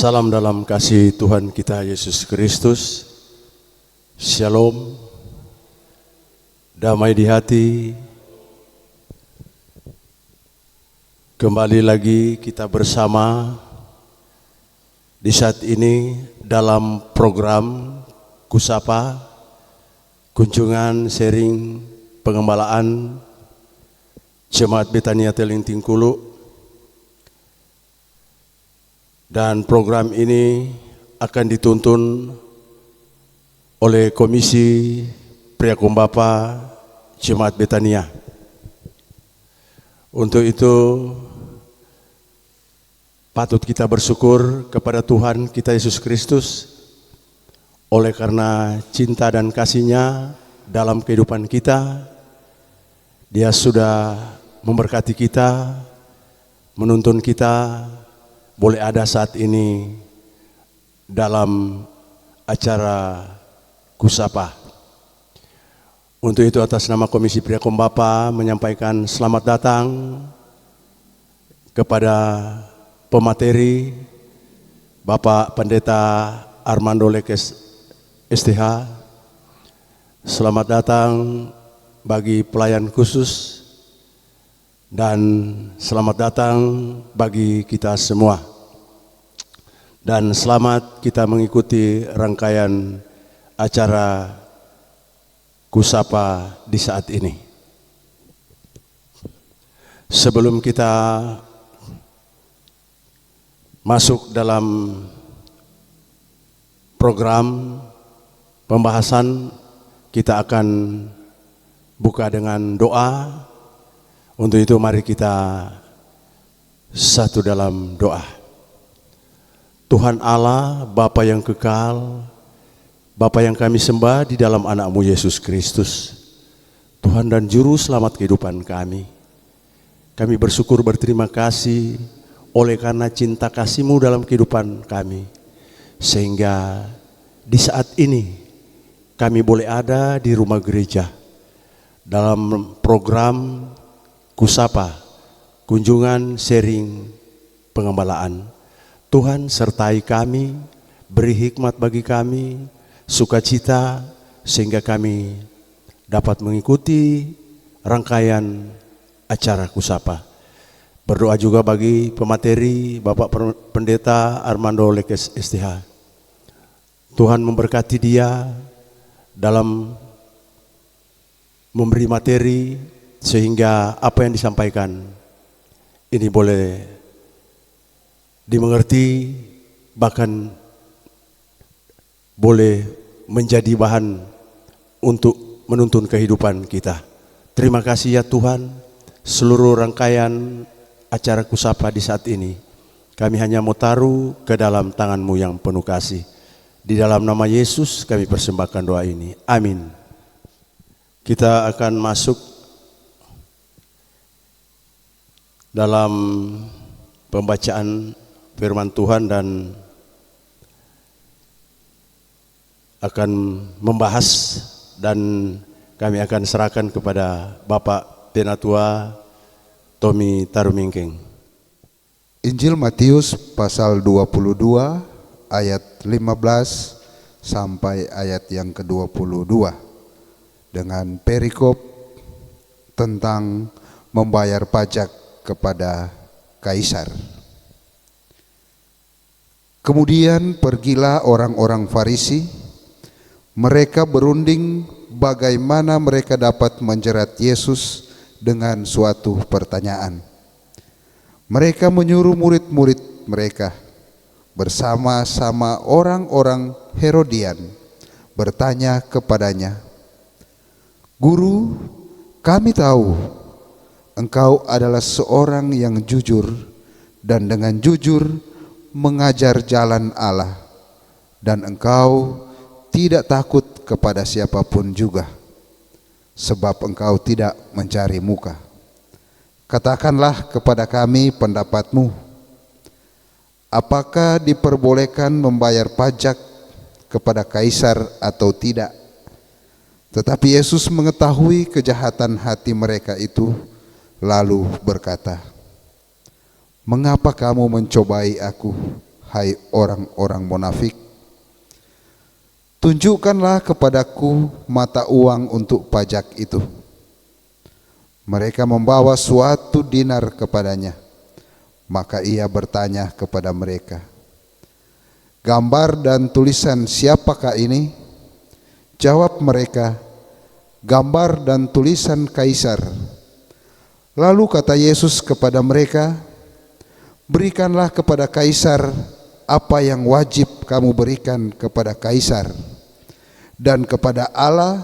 Salam dalam kasih Tuhan kita Yesus Kristus. Shalom. Damai di hati. Kembali lagi kita bersama di saat ini dalam program Kusapa, kunjungan sharing pengembalaan Jemaat Betania Teling Tingkulu. Dan program ini akan dituntun oleh Komisi Priakumbapa Jemaat Betania. Untuk itu patut kita bersyukur kepada Tuhan kita Yesus Kristus oleh karena cinta dan kasih-Nya dalam kehidupan kita. Dia sudah memberkati kita, menuntun kita boleh ada saat ini dalam acara Kusapa. Untuk itu atas nama Komisi Priakumbapa menyampaikan selamat datang kepada pemateri Bapak Pendeta Armando Lekes STH. Selamat datang bagi pelayan khusus dan selamat datang bagi kita semua. Dan selamat kita mengikuti rangkaian acara Kusapa di saat ini. Sebelum kita masuk dalam program pembahasan, kita akan buka dengan doa. Untuk itu mari kita satu dalam doa. Tuhan Allah, Bapa yang kekal, Bapa yang kami sembah di dalam anak-Mu Yesus Kristus, Tuhan dan Juru Selamat kehidupan kami. Kami bersyukur berterima kasih oleh karena cinta kasih-Mu dalam kehidupan kami. Sehingga di saat ini kami boleh ada di rumah gereja dalam program Kusapa, kunjungan sharing pengembalaan. Tuhan sertai kami, beri hikmat bagi kami, sukacita sehingga kami dapat mengikuti rangkaian acara Kusapa. Berdoa juga bagi pemateri Bapak Pendeta Armando Lekes STH. Tuhan memberkati dia dalam memberi materi sehingga apa yang disampaikan ini boleh dimengerti, bahkan boleh menjadi bahan untuk menuntun kehidupan kita. Terima kasih ya Tuhan, seluruh rangkaian acara Kusapa di saat ini kami hanya mau taruh ke dalam tangan-Mu yang penuh kasih. Di dalam nama Yesus kami persembahkan doa ini. Amin. Kita akan masuk dalam pembacaan firman Tuhan dan akan membahas, dan kami akan serahkan kepada Bapak Penatua Tommy Tarumingking. Injil Matius pasal 22 ayat 15 sampai ayat yang ke-22 dengan perikop tentang membayar pajak kepada kaisar. Kemudian pergilah orang-orang Farisi. Mereka berunding bagaimana mereka dapat menjerat Yesus dengan suatu pertanyaan. Mereka menyuruh murid-murid mereka bersama-sama orang-orang Herodian bertanya kepadanya, "Guru, kami tahu Engkau adalah seorang yang jujur dan dengan jujur mengajar jalan Allah, dan Engkau tidak takut kepada siapapun juga, sebab Engkau tidak mencari muka. Katakanlah kepada kami pendapat-Mu. Apakah diperbolehkan membayar pajak kepada kaisar atau tidak?" Tetapi Yesus mengetahui kejahatan hati mereka itu, lalu berkata, "Mengapa kamu mencobai aku, hai orang-orang munafik? Tunjukkanlah kepadaku mata uang untuk pajak itu. Mereka membawa suatu dinar kepadanya. Maka ia bertanya kepada mereka, gambar dan tulisan siapakah ini? Jawab mereka, gambar dan tulisan Kaisar. Lalu kata Yesus kepada mereka, berikanlah kepada Kaisar apa yang wajib kamu berikan kepada Kaisar, dan kepada Allah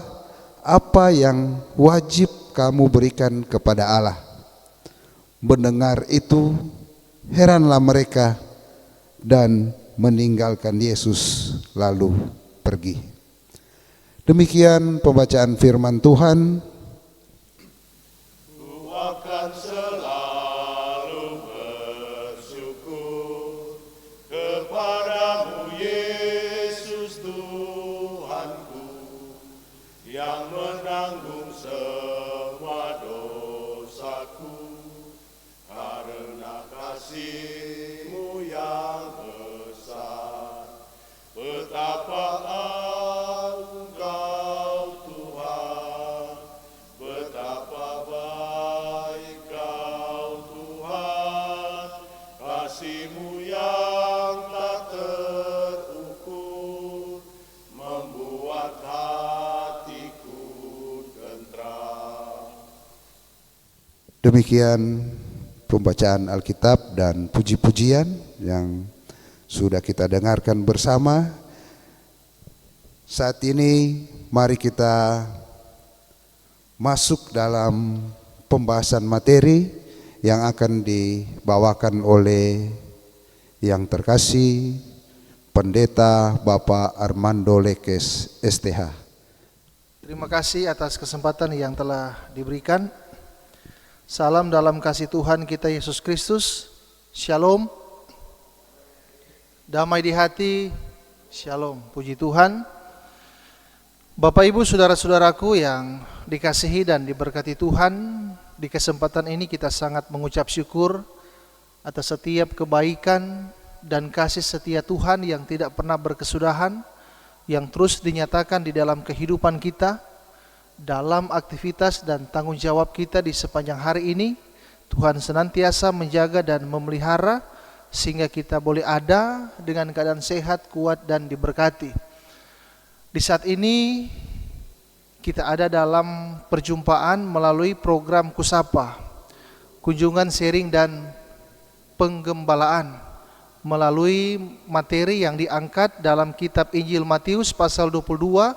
apa yang wajib kamu berikan kepada Allah. Mendengar itu, heranlah mereka dan meninggalkan Yesus lalu pergi. Demikian pembacaan firman Tuhan. Ku akan selalu bersyukur kepadamu Yesus Tuhanku, yang menanggung semua dosaku, karena kasih-Mu yang besar. Betapa Engkau Tuhan, betapa baik Kau Tuhan, kasih-Mu yang tak terukur, membuat hatiku tentram. Demikian pembacaan Alkitab dan puji-pujian yang sudah kita dengarkan bersama. Saat ini mari kita masuk dalam pembahasan materi yang akan dibawakan oleh yang terkasih Pendeta Bapak Armando Lekes STH. Terima kasih atas kesempatan yang telah diberikan. Salam dalam kasih Tuhan kita Yesus Kristus. Shalom. Damai di hati. Shalom. Puji Tuhan. Bapak Ibu saudara-saudaraku yang dikasihi dan diberkati Tuhan, di kesempatan ini kita sangat mengucap syukur atas setiap kebaikan dan kasih setia Tuhan yang tidak pernah berkesudahan, yang terus dinyatakan di dalam kehidupan kita, dalam aktivitas dan tanggung jawab kita di sepanjang hari ini. Tuhan senantiasa menjaga dan memelihara sehingga kita boleh ada dengan keadaan sehat, kuat dan diberkati. Di saat ini kita ada dalam perjumpaan melalui program Kusapa, kunjungan sharing dan penggembalaan melalui materi yang diangkat dalam kitab Injil Matius pasal 22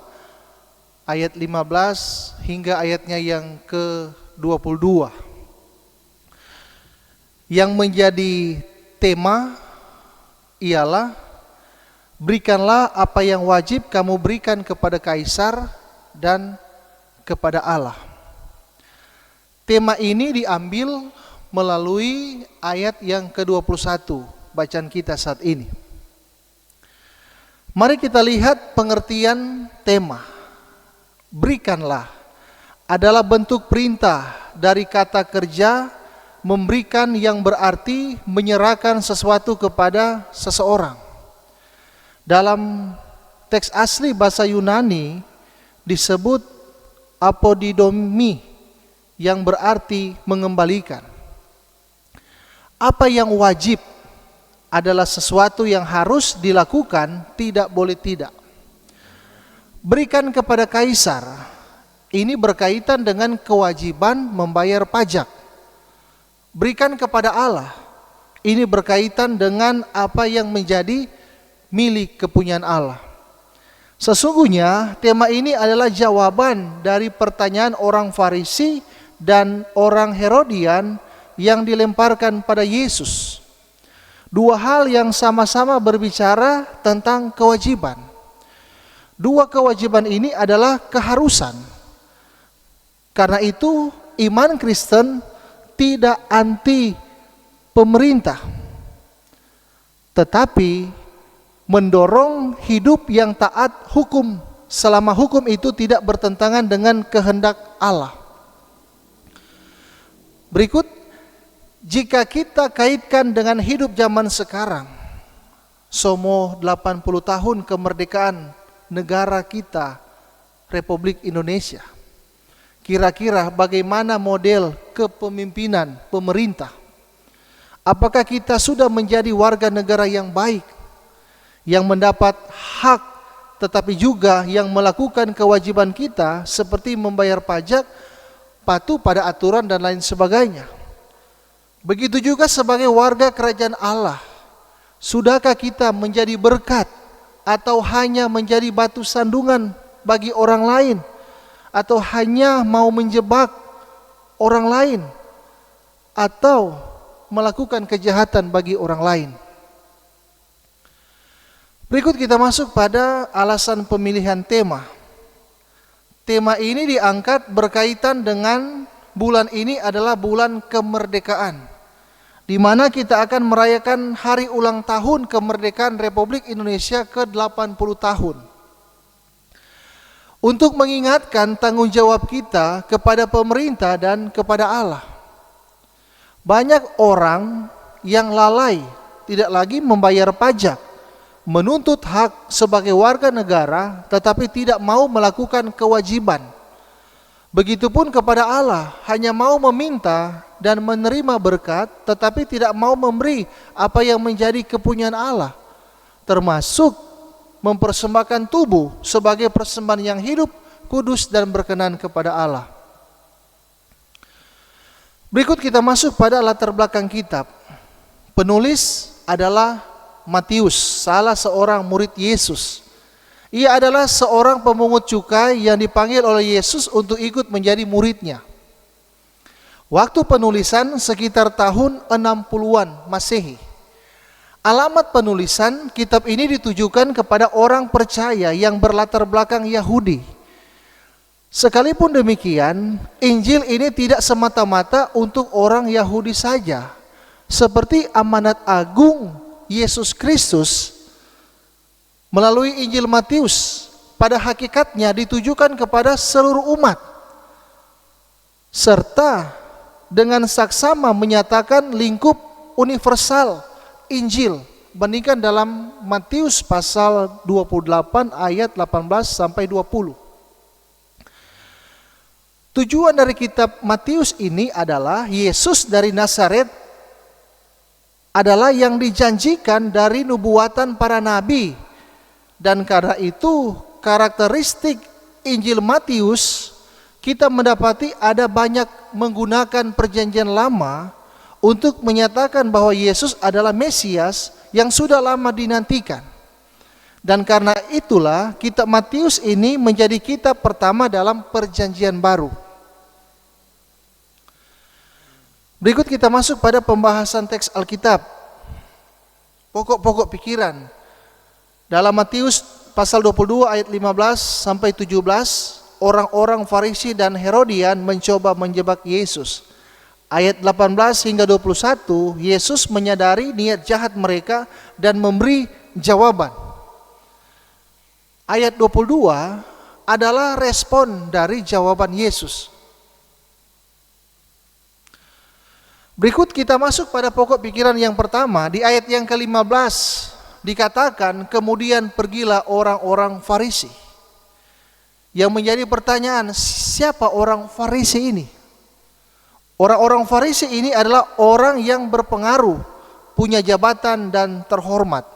ayat 15 hingga ayatnya yang ke-22. Yang menjadi tema ialah berikanlah apa yang wajib kamu berikan kepada Kaisar dan kepada Allah. Tema ini diambil melalui ayat yang ke-21 bacaan kita saat ini. Mari kita lihat pengertian tema. Berikanlah adalah bentuk perintah dari kata kerja memberikan yang berarti menyerahkan sesuatu kepada seseorang. Dalam teks asli bahasa Yunani disebut apodidomi yang berarti mengembalikan. Apa yang wajib adalah sesuatu yang harus dilakukan, tidak boleh tidak. Berikan kepada Kaisar, ini berkaitan dengan kewajiban membayar pajak. Berikan kepada Allah, ini berkaitan dengan apa yang menjadi milik kepunyaan Allah. Sesungguhnya tema ini adalah jawaban dari pertanyaan orang Farisi dan orang Herodian yang dilemparkan pada Yesus. Dua hal yang sama-sama berbicara tentang kewajiban. Dua kewajiban ini adalah keharusan. Karena itu iman Kristen tidak anti pemerintah, tetapi mendorong hidup yang taat hukum selama hukum itu tidak bertentangan dengan kehendak Allah. Berikut, jika kita kaitkan dengan hidup zaman sekarang, Somo 80 tahun kemerdekaan negara kita, Republik Indonesia. Kira-kira bagaimana model kepemimpinan pemerintah? Apakah kita sudah menjadi warga negara yang baik, yang mendapat hak, tetapi juga yang melakukan kewajiban kita seperti membayar pajak, patuh pada aturan dan lain sebagainya? Begitu juga sebagai warga kerajaan Allah, sudahkah kita menjadi berkat atau hanya menjadi batu sandungan bagi orang lain, atau hanya mau menjebak orang lain, atau melakukan kejahatan bagi orang lain? Berikut kita masuk pada alasan pemilihan tema. Tema ini diangkat berkaitan dengan bulan ini adalah bulan kemerdekaan, di mana kita akan merayakan hari ulang tahun kemerdekaan Republik Indonesia ke-80 tahun. Untuk mengingatkan tanggung jawab kita kepada pemerintah dan kepada Allah. Banyak orang yang lalai, tidak lagi membayar pajak, menuntut hak sebagai warga negara, tetapi tidak mau melakukan kewajiban. Begitupun kepada Allah, hanya mau meminta dan menerima berkat, tetapi tidak mau memberi apa yang menjadi kepunyaan Allah, termasuk mempersembahkan tubuh sebagai persembahan yang hidup, kudus dan berkenan kepada Allah. Berikut kita masuk pada latar belakang kitab. Penulis adalah Matius, salah seorang murid Yesus. Ia adalah seorang pemungut cukai yang dipanggil oleh Yesus untuk ikut menjadi muridnya. Waktu penulisan sekitar tahun 60-an Masehi. Alamat penulisan kitab ini ditujukan kepada orang percaya yang berlatar belakang Yahudi. Sekalipun demikian, Injil ini tidak semata-mata untuk orang Yahudi saja. Seperti amanat agung Yesus Kristus melalui Injil Matius, pada hakikatnya ditujukan kepada seluruh umat, serta dengan saksama menyatakan lingkup universal Injil. Bandingkan dalam Matius pasal 28 ayat 18 sampai 20. Tujuan dari kitab Matius ini adalah Yesus dari Nazaret adalah yang dijanjikan dari nubuatan para nabi. Dan karena itu karakteristik Injil Matius, kita mendapati ada banyak menggunakan perjanjian lama untuk menyatakan bahwa Yesus adalah Mesias yang sudah lama dinantikan. Dan karena itulah kitab Matius ini menjadi kitab pertama dalam perjanjian baru. Berikut kita masuk pada pembahasan teks Alkitab. Pokok-pokok pikiran. Dalam Matius pasal 22 ayat 15 sampai 17, orang-orang Farisi dan Herodian mencoba menjebak Yesus. Ayat 18 hingga 21, Yesus menyadari niat jahat mereka dan memberi jawaban. Ayat 22 adalah respon dari jawaban Yesus. Berikut kita masuk pada pokok pikiran yang pertama. Di ayat yang ke-15 dikatakan, kemudian pergilah orang-orang Farisi. Yang menjadi pertanyaan, siapa orang Farisi ini? Orang-orang Farisi ini adalah orang yang berpengaruh, punya jabatan dan terhormat.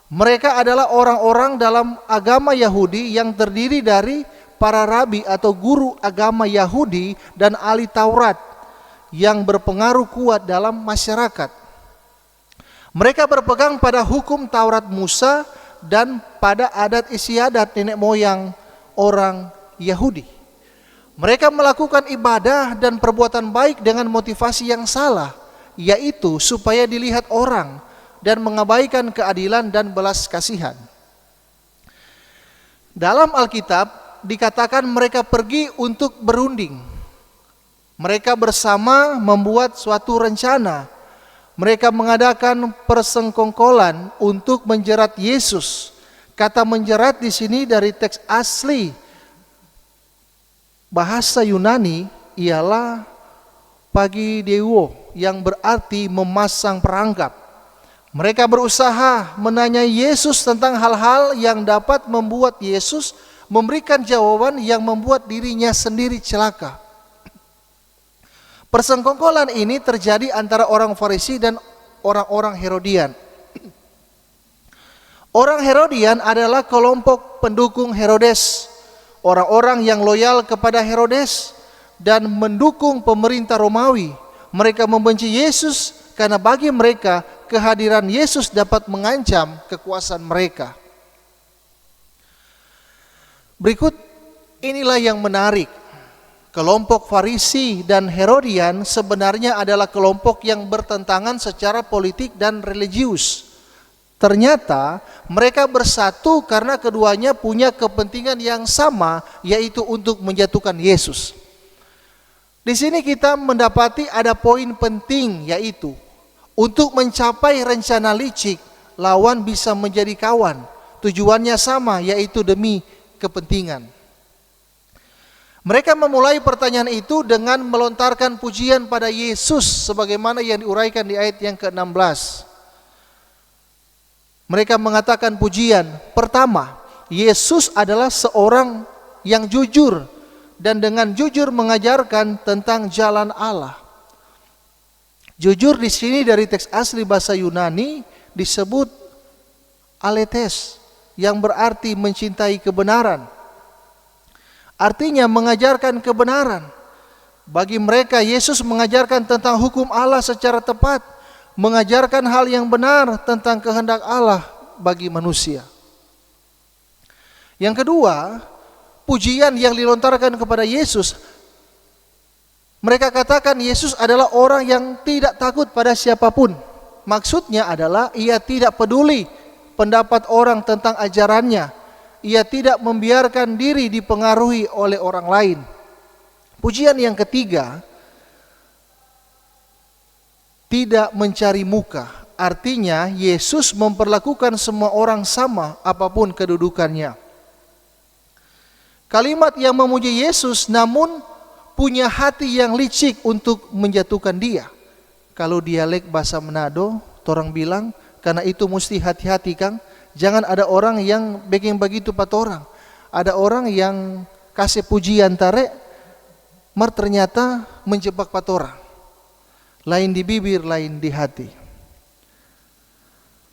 Mereka adalah orang-orang dalam agama Yahudi yang terdiri dari para rabi atau guru agama Yahudi dan ahli Taurat yang berpengaruh kuat dalam masyarakat. Mereka berpegang pada hukum Taurat Musa dan pada adat istiadat nenek moyang orang Yahudi. Mereka melakukan ibadah dan perbuatan baik dengan motivasi yang salah, yaitu supaya dilihat orang dan mengabaikan keadilan dan belas kasihan. Dalam Alkitab dikatakan mereka pergi untuk berunding. Mereka bersama membuat suatu rencana. Mereka mengadakan persengkongkolan untuk menjerat Yesus. Kata menjerat di sini dari teks asli bahasa Yunani ialah pagideuo, yang berarti memasang perangkap. Mereka berusaha menanyai Yesus tentang hal-hal yang dapat membuat Yesus memberikan jawaban yang membuat dirinya sendiri celaka. Persekongkolan ini terjadi antara orang Farisi dan orang-orang Herodian. Orang Herodian adalah kelompok pendukung Herodes, orang-orang yang loyal kepada Herodes dan mendukung pemerintah Romawi. Mereka membenci Yesus karena bagi mereka kehadiran Yesus dapat mengancam kekuasaan mereka. Berikut inilah yang menarik. Kelompok Farisi dan Herodian sebenarnya adalah kelompok yang bertentangan secara politik dan religius. Ternyata mereka bersatu karena keduanya punya kepentingan yang sama, yaitu untuk menjatuhkan Yesus. Di sini kita mendapati ada poin penting, yaitu untuk mencapai rencana licik, lawan bisa menjadi kawan. Tujuannya sama, yaitu demi kepentingan. Mereka memulai pertanyaan itu dengan melontarkan pujian pada Yesus sebagaimana yang diuraikan di ayat yang ke-16. Mereka mengatakan pujian. Pertama, Yesus adalah seorang yang jujur dan dengan jujur mengajarkan tentang jalan Allah. Jujur di sini dari teks asli bahasa Yunani disebut aletes, yang berarti mencintai kebenaran. Artinya mengajarkan kebenaran. Bagi mereka Yesus mengajarkan tentang hukum Allah secara tepat, mengajarkan hal yang benar tentang kehendak Allah bagi manusia. Yang kedua, pujian yang dilontarkan kepada Yesus. Mereka katakan Yesus adalah orang yang tidak takut pada siapapun. Maksudnya adalah ia tidak peduli pendapat orang tentang ajarannya. Ia tidak membiarkan diri dipengaruhi oleh orang lain. Pujian yang ketiga, tidak mencari muka. Artinya Yesus memperlakukan semua orang sama apapun kedudukannya. Kalimat yang memuji Yesus namun punya hati yang licik untuk menjatuhkan dia. Kalau dialek bahasa Manado, torang bilang, karena itu mesti hati-hati Kang. Jangan ada orang yang bikin begitu patorang. Ada orang yang kasih pujian tarik, mar ternyata menjebak patorang. Lain di bibir, lain di hati.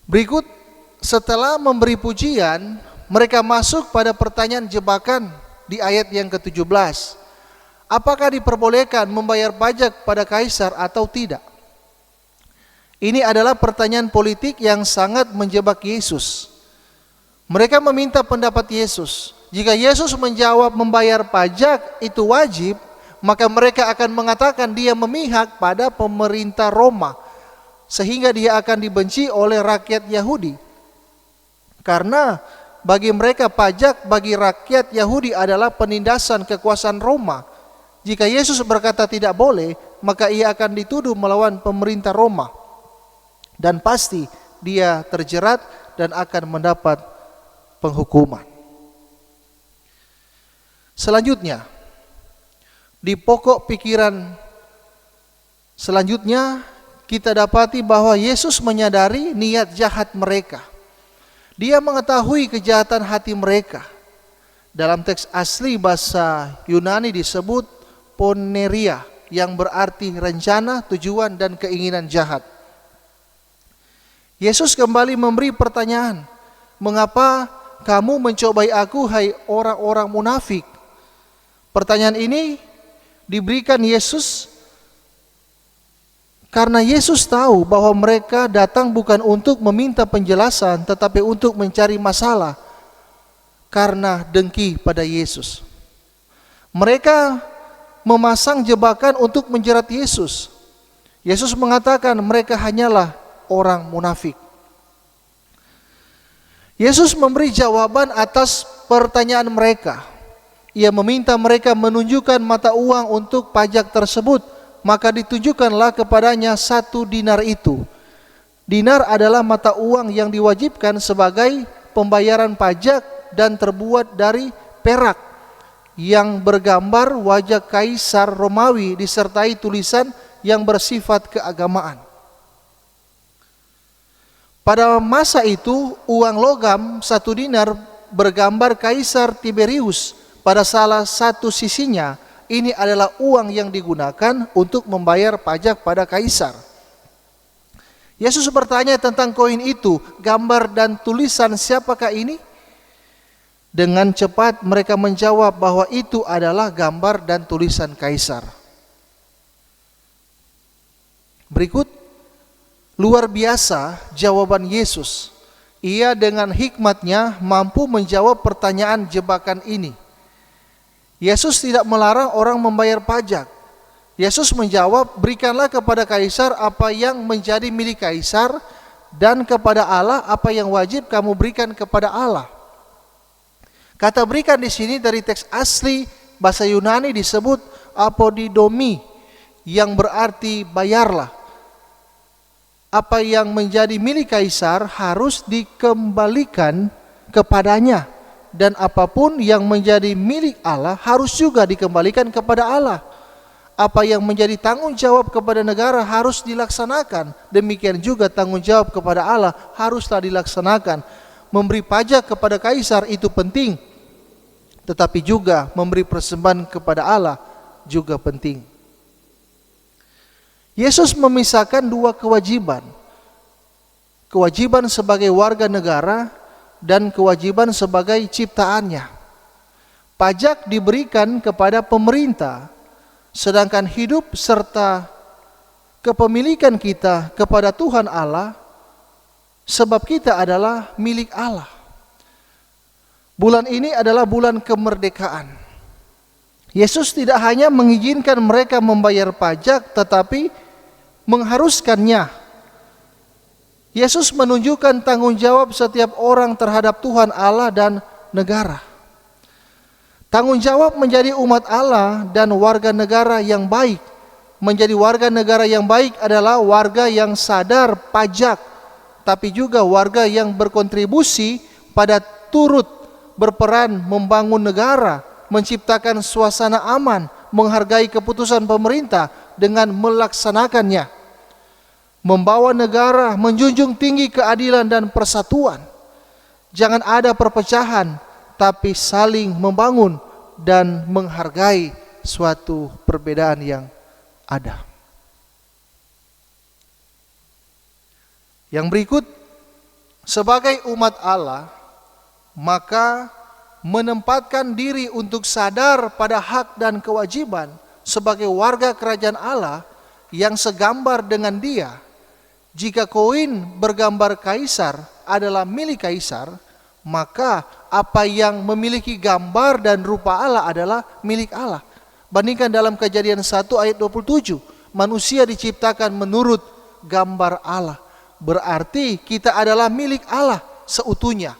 Berikut, setelah memberi pujian, mereka masuk pada pertanyaan jebakan di ayat yang ke-17. Apakah diperbolehkan membayar pajak pada kaisar atau tidak? Ini adalah pertanyaan politik yang sangat menjebak Yesus. Mereka meminta pendapat Yesus. Jika Yesus menjawab membayar pajak itu wajib, maka mereka akan mengatakan dia memihak pada pemerintah Roma, sehingga dia akan dibenci oleh rakyat Yahudi. Karena bagi mereka pajak bagi rakyat Yahudi adalah penindasan kekuasaan Roma. Jika Yesus berkata tidak boleh, maka ia akan dituduh melawan pemerintah Roma. Dan pasti dia terjerat dan akan mendapat penghukuman. Selanjutnya, di pokok pikiran selanjutnya kita dapati bahwa Yesus menyadari niat jahat mereka. Dia mengetahui kejahatan hati mereka. Dalam teks asli bahasa Yunani disebut poneria, yang berarti rencana, tujuan, dan keinginan jahat. Yesus kembali memberi pertanyaan, mengapa kamu mencobai aku, hai orang-orang munafik? Pertanyaan ini diberikan Yesus karena Yesus tahu bahwa mereka datang bukan untuk meminta penjelasan, tetapi untuk mencari masalah karena dengki pada Yesus. Mereka memasang jebakan untuk menjerat Yesus. Yesus mengatakan mereka hanyalah orang munafik. Yesus memberi jawaban atas pertanyaan mereka. Ia meminta mereka menunjukkan mata uang untuk pajak tersebut, maka ditunjukkanlah kepadanya 1 dinar itu. Dinar adalah mata uang yang diwajibkan sebagai pembayaran pajak dan terbuat dari perak yang bergambar wajah kaisar Romawi disertai tulisan yang bersifat keagamaan. Pada masa itu, uang logam 1 dinar bergambar Kaisar Tiberius pada salah satu sisinya. Ini adalah uang yang digunakan untuk membayar pajak pada kaisar. Yesus bertanya tentang koin itu, gambar dan tulisan siapakah ini? Dengan cepat mereka menjawab bahwa itu adalah gambar dan tulisan kaisar. Berikut, luar biasa jawaban Yesus. Ia dengan hikmatnya mampu menjawab pertanyaan jebakan ini. Yesus tidak melarang orang membayar pajak. Yesus menjawab, berikanlah kepada kaisar apa yang menjadi milik kaisar, dan kepada Allah apa yang wajib kamu berikan kepada Allah. Kata berikan di sini dari teks asli bahasa Yunani disebut apodidomi, yang berarti bayarlah. Apa yang menjadi milik kaisar harus dikembalikan kepadanya, dan apapun yang menjadi milik Allah harus juga dikembalikan kepada Allah. Apa yang menjadi tanggung jawab kepada negara harus dilaksanakan, demikian juga tanggung jawab kepada Allah haruslah dilaksanakan. Memberi pajak kepada kaisar itu penting, tetapi juga memberi persembahan kepada Allah juga penting. Yesus memisahkan 2 kewajiban. Kewajiban sebagai warga negara dan kewajiban sebagai ciptaannya. Pajak diberikan kepada pemerintah, sedangkan hidup serta kepemilikan kita kepada Tuhan Allah, sebab kita adalah milik Allah. Bulan ini adalah bulan kemerdekaan. Yesus tidak hanya mengizinkan mereka membayar pajak, tetapi mengharuskannya. Yesus menunjukkan tanggung jawab setiap orang terhadap Tuhan Allah dan negara. Tanggung jawab menjadi umat Allah dan warga negara yang baik. Menjadi warga negara yang baik adalah warga yang sadar pajak, tapi juga warga yang berkontribusi pada turut berperan membangun negara, menciptakan suasana aman, menghargai keputusan pemerintah dengan melaksanakannya, membawa negara menjunjung tinggi keadilan dan persatuan. Jangan ada perpecahan, tapi saling membangun dan menghargai suatu perbedaan yang ada. Yang berikut, sebagai umat Allah, maka menempatkan diri untuk sadar pada hak dan kewajiban sebagai warga kerajaan Allah yang segambar dengan Dia. Jika koin bergambar kaisar adalah milik kaisar, maka apa yang memiliki gambar dan rupa Allah adalah milik Allah. Bandingkan dalam Kejadian 1 ayat 27, manusia diciptakan menurut gambar Allah. Berarti kita adalah milik Allah seutuhnya.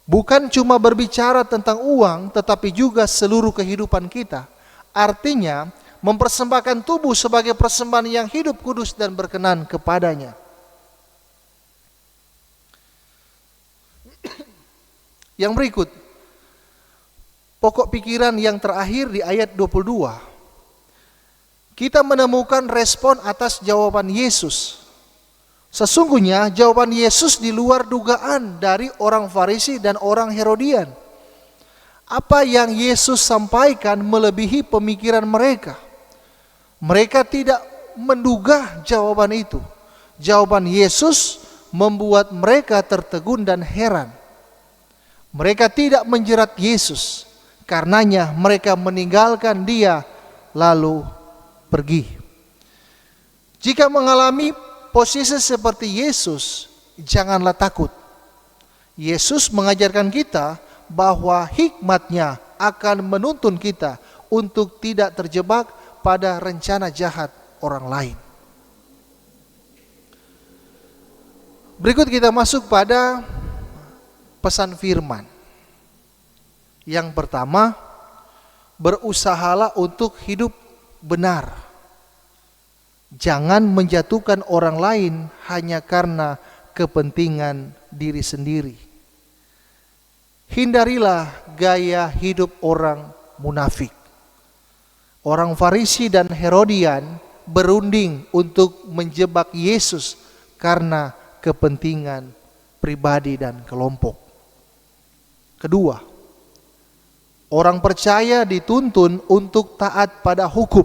Bukan cuma berbicara tentang uang, tetapi juga seluruh kehidupan kita. Artinya, mempersembahkan tubuh sebagai persembahan yang hidup, kudus, dan berkenan kepadanya. Yang berikut, pokok pikiran yang terakhir di ayat 22. Kita menemukan respon atas jawaban Yesus. Sesungguhnya jawaban Yesus di luar dugaan dari orang Farisi dan orang Herodian. Apa yang Yesus sampaikan melebihi pemikiran mereka. Mereka tidak menduga jawaban itu. Jawaban Yesus membuat mereka tertegun dan heran. Mereka tidak menjerat Yesus, karenanya mereka meninggalkan Dia lalu pergi. Jika mengalami posisi seperti Yesus, janganlah takut. Yesus mengajarkan kita bahwa hikmat-Nya akan menuntun kita untuk tidak terjebak pada rencana jahat orang lain. Berikut kita masuk pada pesan firman. Yang pertama, berusahalah untuk hidup benar. Jangan menjatuhkan orang lain hanya karena kepentingan diri sendiri. Hindarilah gaya hidup orang munafik. Orang Farisi dan Herodian berunding untuk menjebak Yesus karena kepentingan pribadi dan kelompok. Kedua, orang percaya dituntun untuk taat pada hukum,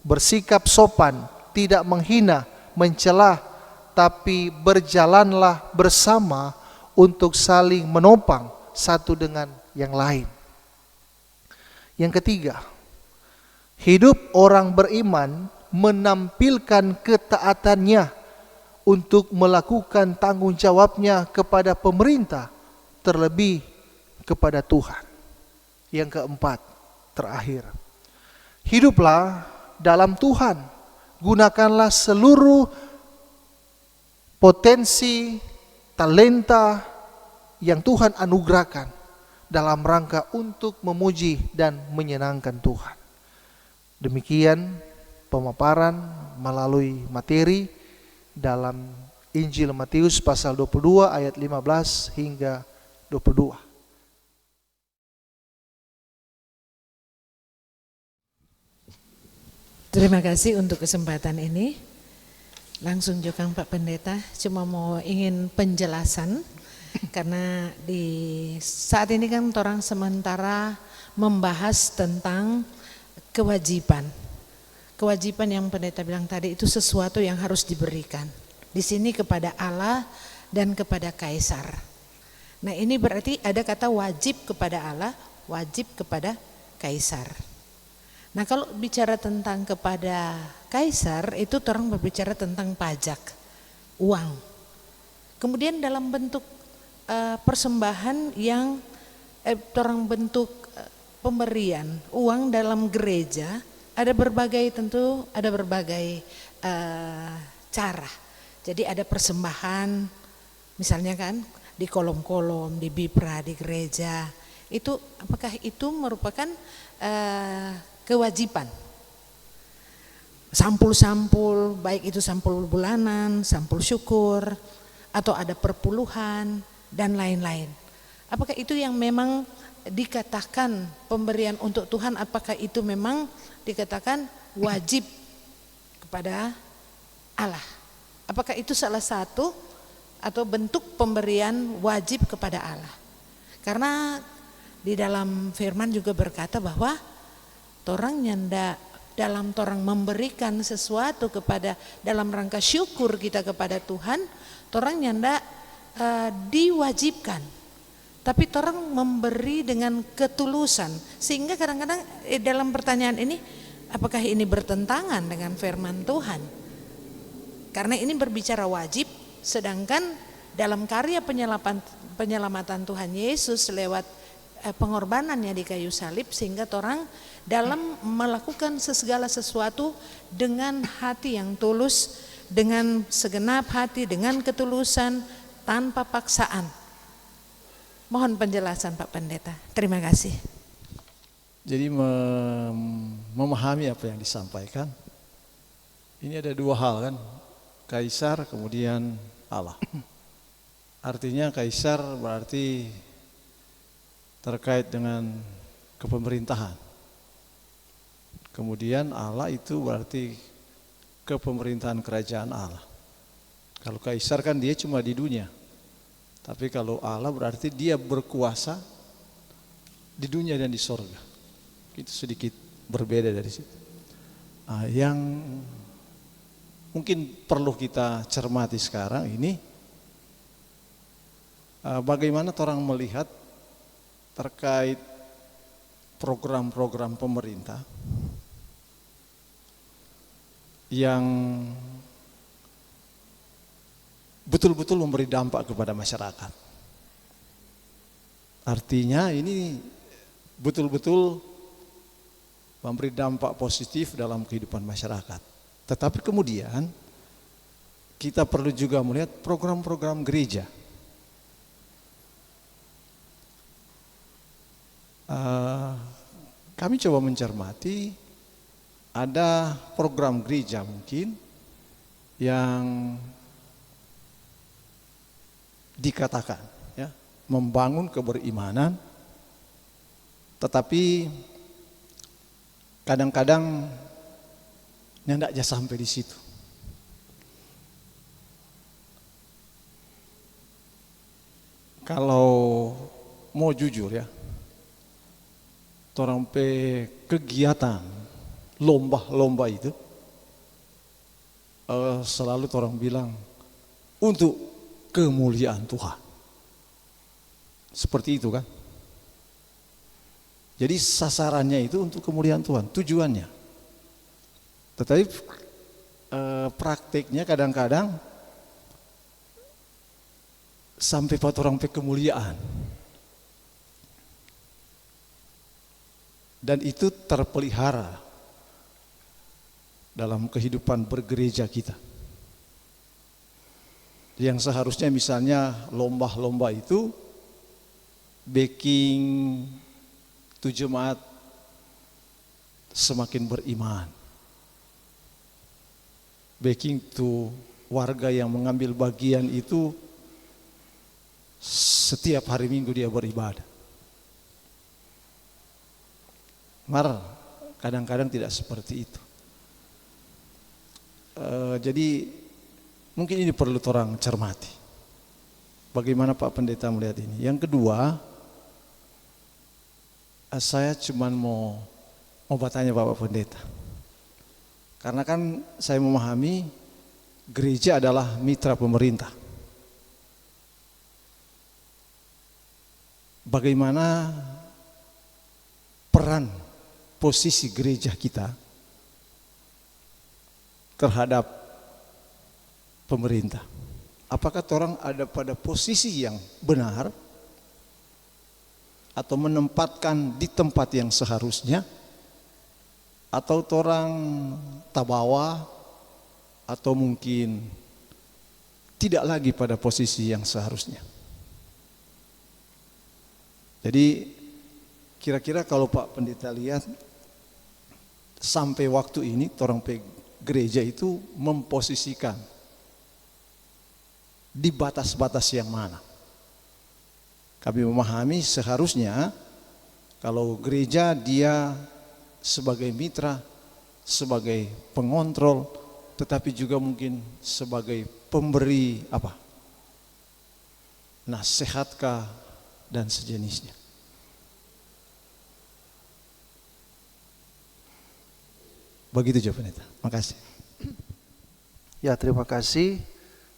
bersikap sopan, tidak menghina, mencela, tapi berjalanlah bersama untuk saling menopang satu dengan yang lain. Yang ketiga, hidup orang beriman menampilkan ketaatannya untuk melakukan tanggung jawabnya kepada pemerintah, terlebih kepada Tuhan. Yang keempat, terakhir, hiduplah dalam Tuhan. Gunakanlah seluruh potensi, talenta yang Tuhan anugerahkan dalam rangka untuk memuji dan menyenangkan Tuhan. Demikian pemaparan melalui materi dalam Injil Matius pasal 22 ayat 15 hingga 22. Terima kasih untuk kesempatan ini. Langsung juga Pak Pendeta, cuma mau ingin penjelasan karena di saat ini kan orang sementara membahas tentang kewajiban. Kewajiban yang pendeta bilang tadi itu sesuatu yang harus diberikan. Di sini kepada Allah dan kepada kaisar. Nah, ini berarti ada kata wajib kepada Allah, wajib kepada kaisar. Nah, kalau bicara tentang kepada kaisar itu orang berbicara tentang pajak, uang. Kemudian dalam bentuk persembahan yang orang bentuk pemberian uang dalam gereja ada berbagai cara. Jadi ada persembahan misalnya kan di kolom-kolom, di bipra, di gereja. Itu apakah itu merupakan kewajiban? Sampul-sampul, baik itu sampul bulanan, sampul syukur, atau ada perpuluhan dan lain-lain. Apakah itu yang memang dikatakan pemberian untuk Tuhan, apakah itu memang dikatakan wajib kepada Allah? Apakah itu salah satu atau bentuk pemberian wajib kepada Allah? Karena di dalam firman juga berkata bahwa torang nyanda dalam torang memberikan sesuatu kepada dalam rangka syukur kita kepada Tuhan, torang nyanda diwajibkan. Tapi orang memberi dengan ketulusan, sehingga kadang-kadang dalam pertanyaan ini, apakah ini bertentangan dengan firman Tuhan? Karena ini berbicara wajib, sedangkan dalam karya penyelamatan Tuhan Yesus lewat pengorbanannya di kayu salib, sehingga orang dalam melakukan segala sesuatu dengan hati yang tulus, dengan segenap hati, dengan ketulusan, tanpa paksaan. Mohon penjelasan Pak Pendeta. Terima kasih. Jadi memahami apa yang disampaikan, ini ada dua hal kan, kaisar kemudian Allah. Artinya kaisar berarti terkait dengan kepemerintahan. Kemudian Allah itu berarti kepemerintahan kerajaan Allah. Kalau kaisar kan dia cuma di dunia. Tapi kalau Allah berarti dia berkuasa di dunia dan di sorga. Itu sedikit berbeda dari situ. Yang mungkin perlu kita cermati sekarang ini, bagaimana orang melihat terkait program-program pemerintah yang betul-betul memberi dampak kepada masyarakat. Artinya ini betul-betul memberi dampak positif dalam kehidupan masyarakat. Tetapi kemudian kita perlu juga melihat program-program gereja. Kami coba mencermati, ada program gereja mungkin yang dikatakan ya, membangun keberimanan, tetapi kadang-kadang tidak aja sampai di situ. Kalau mau jujur ya, torang pe kegiatan lomba-lomba itu selalu torang bilang untuk kemuliaan Tuhan. Seperti itu kan. Jadi sasarannya itu untuk kemuliaan Tuhan, tujuannya. Tetapi praktiknya kadang-kadang sampai pada orang pe kemuliaan. Dan itu terpelihara dalam kehidupan bergereja kita. Yang seharusnya misalnya lomba-lomba itu baking tu jemaat semakin beriman. Baking tu warga yang mengambil bagian itu setiap hari Minggu dia beribadah. Kadang-kadang tidak seperti itu. Jadi mungkin ini perlu orang cermati. Bagaimana Pak Pendeta melihat ini? Yang kedua, saya cuma mau bertanya Bapak Pendeta. Karena kan saya memahami gereja adalah mitra pemerintah. Bagaimana peran posisi gereja kita terhadap pemerintah? Apakah orang ada pada posisi yang benar atau menempatkan di tempat yang seharusnya, atau orang tabawa atau mungkin tidak lagi pada posisi yang seharusnya? Jadi kira-kira kalau Pak Pendeta lihat sampai waktu ini orang gereja itu memposisikan di batas-batas yang mana? Kami memahami seharusnya kalau gereja dia sebagai mitra, sebagai pengontrol, tetapi juga mungkin sebagai pemberi nasihatkah dan sejenisnya. Begitu jawabannya. Makasih. Ya, terima kasih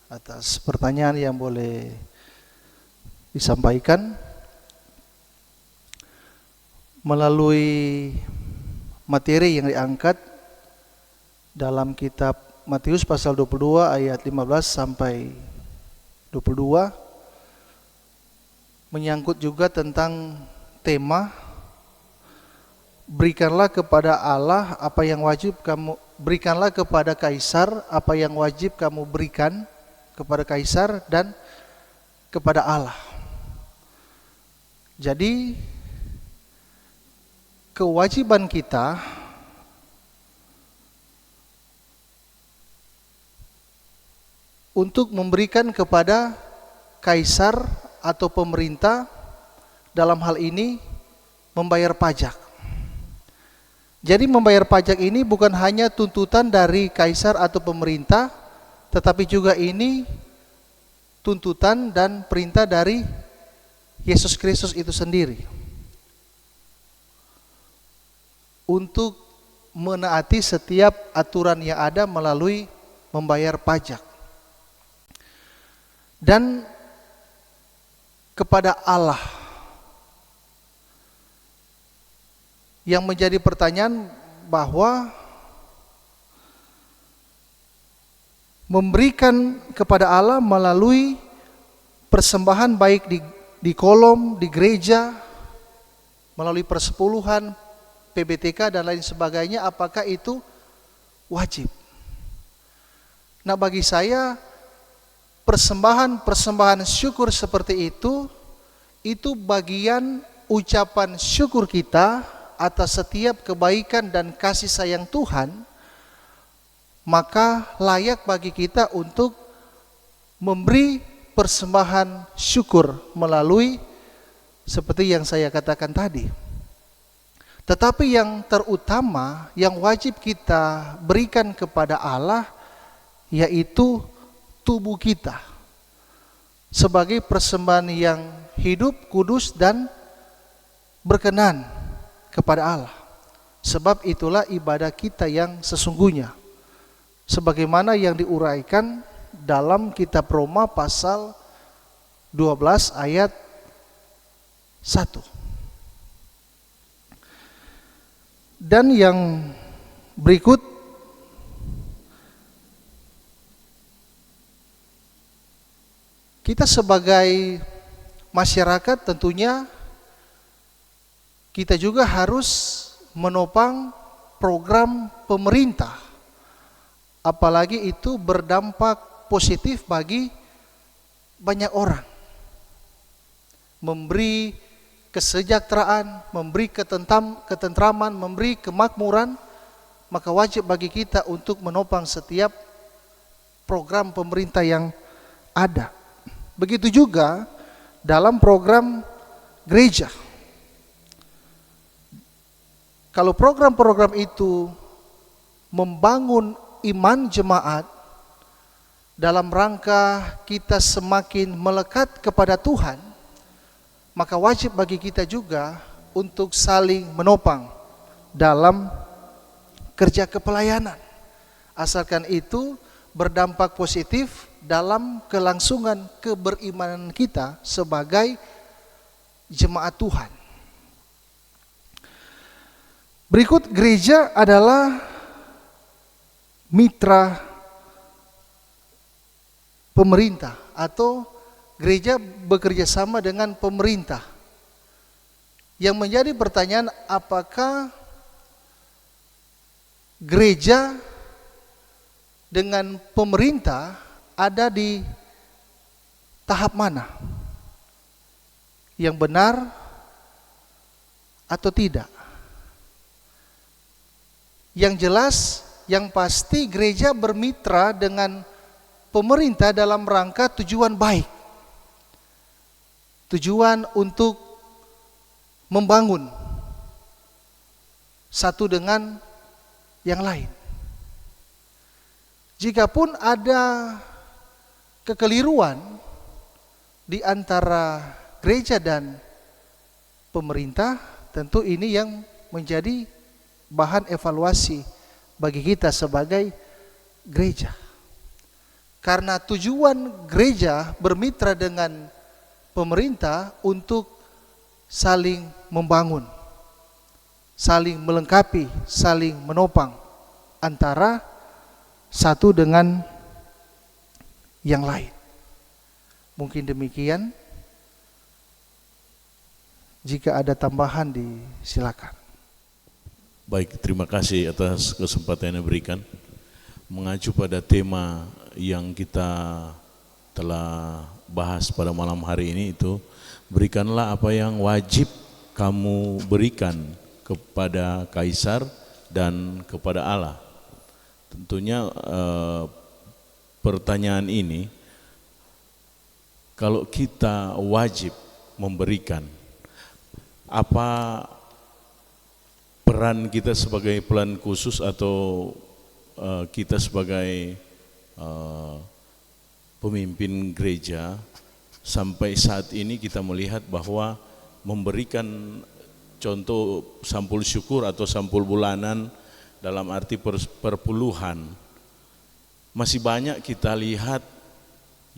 atas pertanyaan yang boleh disampaikan. Melalui materi yang diangkat dalam kitab Matius pasal 22 ayat 15 sampai 22 menyangkut juga tentang tema berikanlah kepada Allah apa yang wajib kamu berikanlah kepada kaisar apa yang wajib kamu berikan kepada kaisar dan kepada Allah. Jadi kewajiban kita untuk memberikan kepada kaisar atau pemerintah, dalam hal ini membayar pajak. Jadi membayar pajak ini bukan hanya tuntutan dari kaisar atau pemerintah, tetapi juga ini tuntutan dan perintah dari Yesus Kristus itu sendiri untuk menaati setiap aturan yang ada melalui membayar pajak. Dan kepada Allah yang menjadi pertanyaan bahwa memberikan kepada Allah melalui persembahan baik di kolom, di gereja, melalui persepuluhan, PBTK dan lain sebagainya, apakah itu wajib? Nah, bagi saya persembahan syukur seperti itu bagian ucapan syukur kita atas setiap kebaikan dan kasih sayang Tuhan, maka layak bagi kita untuk memberi persembahan syukur melalui seperti yang saya katakan tadi. Tetapi yang terutama yang wajib kita berikan kepada Allah yaitu tubuh kita sebagai persembahan yang hidup, kudus, dan berkenan kepada Allah. Sebab itulah ibadah kita yang sesungguhnya, sebagaimana yang diuraikan dalam kitab Roma pasal 12 ayat 1. Dan yang berikut, kita sebagai masyarakat tentunya kita juga harus menopang program pemerintah, apalagi itu berdampak positif bagi banyak orang, memberi kesejahteraan, memberi ketentraman, memberi kemakmuran, maka wajib bagi kita untuk menopang setiap program pemerintah yang ada. Begitu juga dalam program gereja. Kalau program-program itu membangun iman jemaat dalam rangka kita semakin melekat kepada Tuhan, maka wajib bagi kita juga untuk saling menopang dalam kerja kepelayanan. Asalkan itu berdampak positif dalam kelangsungan keberimanan kita sebagai jemaat Tuhan. Berikut, gereja adalah mitra pemerintah atau gereja bekerja sama dengan pemerintah. Yang menjadi pertanyaan, apakah gereja dengan pemerintah ada di tahap mana? Yang benar atau tidak? Yang jelas, yang pasti gereja bermitra dengan pemerintah dalam rangka tujuan baik. Tujuan untuk membangun satu dengan yang lain. Jikapun ada kekeliruan di antara gereja dan pemerintah, tentu ini yang menjadi bahan evaluasi bagi kita sebagai gereja. Karena tujuan gereja bermitra dengan pemerintah untuk saling membangun, saling melengkapi, saling menopang antara satu dengan yang lain. Mungkin demikian. Jika ada tambahan disilakan. Baik, terima kasih atas kesempatan yang diberikan. Mengacu pada tema yang kita telah bahas pada malam hari ini, itu berikanlah apa yang wajib kamu berikan kepada Kaisar dan kepada Allah. Tentunya pertanyaan ini, kalau kita wajib memberikan, apa peran kita sebagai pelayan khusus atau kita sebagai pemimpin gereja? Sampai saat ini kita melihat bahwa memberikan contoh sampul syukur atau sampul bulanan dalam arti perpuluhan, masih banyak kita lihat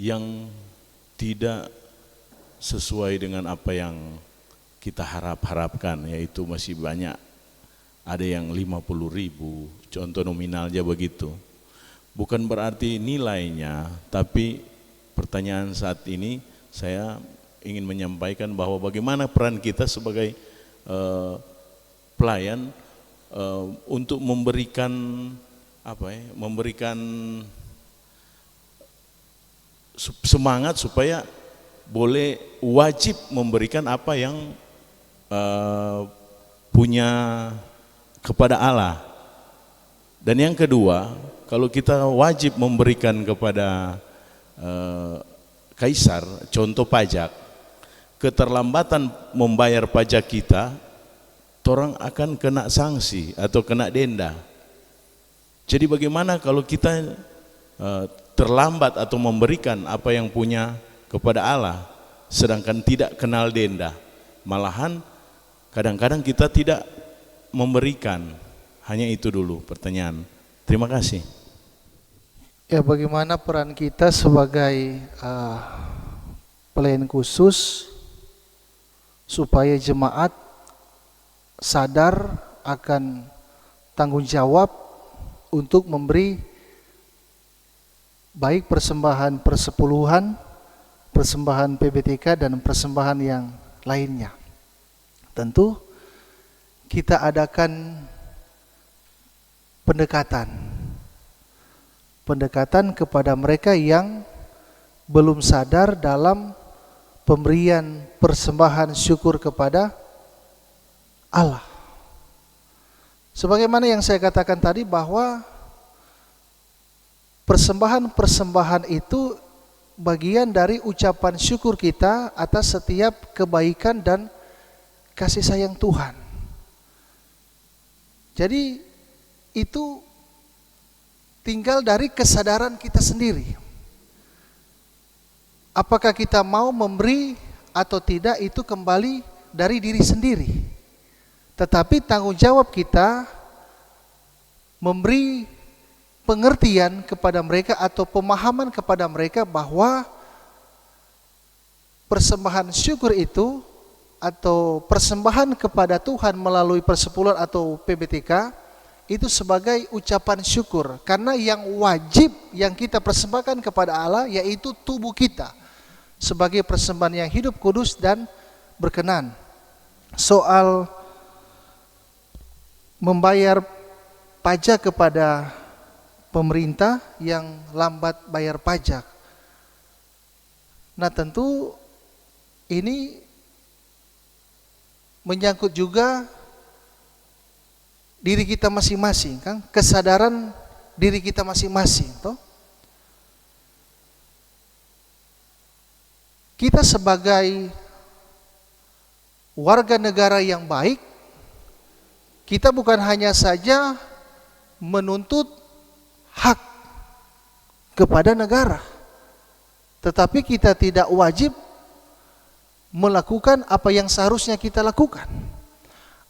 yang tidak sesuai dengan apa yang kita harapkan, yaitu masih banyak. Ada yang 50.000, contoh nominalnya begitu. Bukan berarti nilainya, tapi pertanyaan saat ini saya ingin menyampaikan bahwa bagaimana peran kita sebagai pelayan untuk memberikan memberikan semangat supaya boleh wajib memberikan apa yang punya kepada Allah. Dan yang kedua, kalau kita wajib memberikan kepada Kaisar, contoh pajak, keterlambatan membayar pajak kita, orang akan kena sanksi atau kena denda. Jadi bagaimana kalau kita terlambat atau memberikan apa yang punya kepada Allah, sedangkan tidak kenal denda. Malahan kadang-kadang kita tidak memberikan. Hanya itu dulu pertanyaan. Terima kasih. Ya, bagaimana peran kita sebagai pelayan khusus supaya jemaat sadar akan tanggung jawab untuk memberi baik persembahan persepuluhan, persembahan PBTK dan persembahan yang lainnya. Tentu kita adakan pendekatan kepada mereka yang belum sadar dalam pemberian persembahan syukur kepada Allah. Sebagaimana yang saya katakan tadi bahwa persembahan-persembahan itu bagian dari ucapan syukur kita atas setiap kebaikan dan kasih sayang Tuhan. Jadi itu tinggal dari kesadaran kita sendiri. Apakah kita mau memberi atau tidak itu kembali dari diri sendiri. Tetapi tanggung jawab kita memberi pengertian kepada mereka atau pemahaman kepada mereka bahwa persembahan syukur itu atau persembahan kepada Tuhan melalui persepuluhan atau PBTK itu sebagai ucapan syukur, karena yang wajib yang kita persembahkan kepada Allah yaitu tubuh kita sebagai persembahan yang hidup, kudus dan berkenan. Soal membayar pajak kepada pemerintah yang lambat bayar pajak. Nah, tentu ini menyangkut juga diri kita masing-masing, kan? Kesadaran diri kita masing-masing, toh. Kita sebagai warga negara yang baik, kita bukan hanya saja menuntut hak kepada negara, tetapi kita tidak wajib melakukan apa yang seharusnya kita lakukan.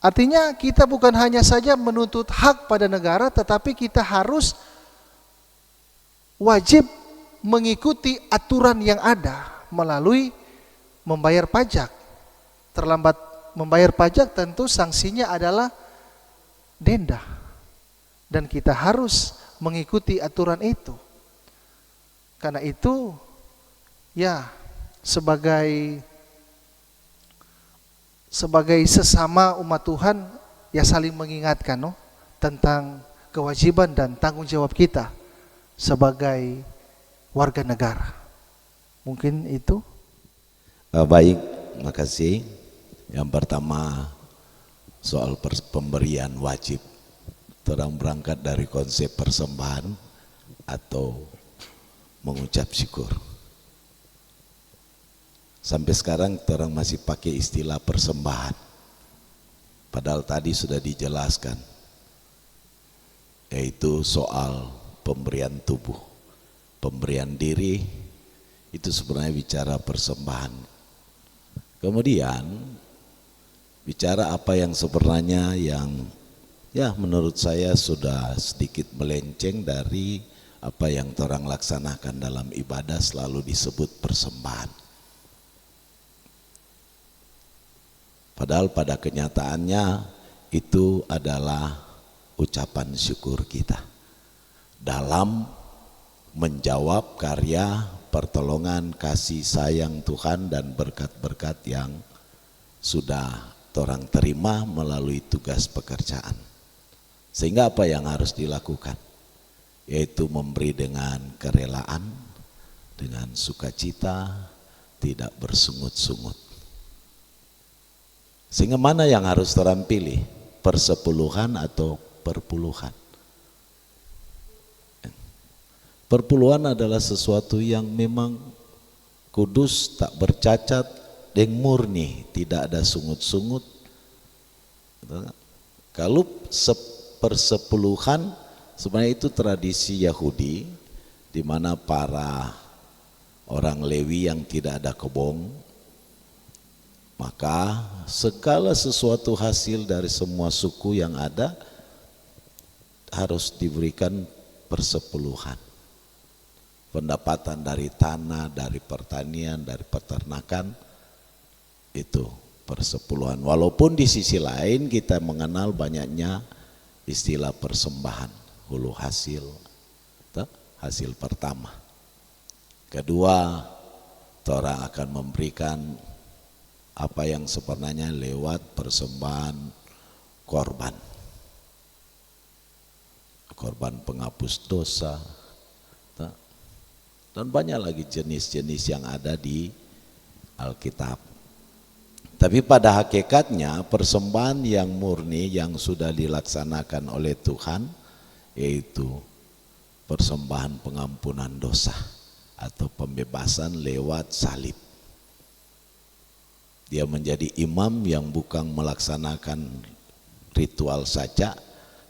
Artinya kita bukan hanya saja menuntut hak pada negara, tetapi kita harus wajib mengikuti aturan yang ada melalui membayar pajak. Terlambat membayar pajak tentu sanksinya adalah denda, dan kita harus mengikuti aturan itu. Karena itu ya sebagai sesama umat Tuhan ya saling mengingatkan tentang kewajiban dan tanggung jawab kita sebagai warga negara. Mungkin itu. Baik, makasih. Yang pertama soal pemberian wajib. Orang berangkat dari konsep persembahan atau mengucap syukur. Sampai sekarang orang masih pakai istilah persembahan. Padahal tadi sudah dijelaskan, yaitu soal pemberian tubuh, pemberian diri, itu sebenarnya bicara persembahan. Kemudian bicara apa yang sebenarnya yang ya menurut saya sudah sedikit melenceng dari apa yang orang laksanakan dalam ibadah selalu disebut persembahan. Padahal pada kenyataannya itu adalah ucapan syukur kita dalam menjawab karya pertolongan kasih sayang Tuhan dan berkat-berkat yang sudah orang terima melalui tugas pekerjaan. Sehingga apa yang harus dilakukan? Yaitu memberi dengan kerelaan, dengan sukacita, tidak bersungut-sungut. Sehingga mana yang harus orang pilih? Persepuluhan atau perpuluhan? Perpuluhan adalah sesuatu yang memang kudus, tak bercacat, dan murni, tidak ada sungut-sungut. Kalau persepuluhan sebenarnya itu tradisi Yahudi, di mana para orang Lewi yang tidak ada kebun, maka segala sesuatu hasil dari semua suku yang ada harus diberikan persepuluhan. Pendapatan dari tanah, dari pertanian, dari peternakan, itu persepuluhan. Walaupun di sisi lain kita mengenal banyaknya istilah persembahan, hulu hasil, hasil pertama. Kedua, Torah akan memberikan apa yang sebenarnya lewat persembahan korban. Korban penghapus dosa, dan banyak lagi jenis-jenis yang ada di Alkitab. Tapi pada hakikatnya persembahan yang murni yang sudah dilaksanakan oleh Tuhan, yaitu persembahan pengampunan dosa atau pembebasan lewat salib. Dia menjadi imam yang bukan melaksanakan ritual saja,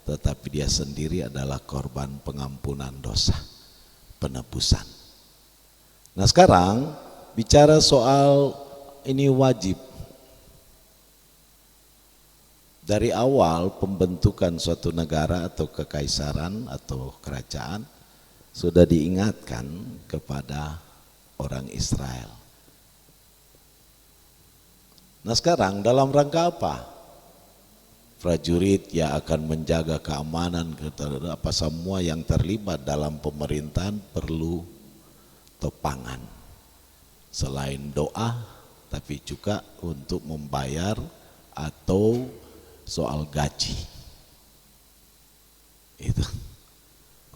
tetapi dia sendiri adalah korban pengampunan dosa, penebusan. Nah sekarang bicara soal ini wajib. Dari awal pembentukan suatu negara atau kekaisaran atau kerajaan sudah diingatkan kepada orang Israel. Nah sekarang dalam rangka apa? Prajurit yang akan menjaga keamanan, apa semua yang terlibat dalam pemerintahan perlu topangan. Selain doa, tapi juga untuk membayar atau soal gaji. Itu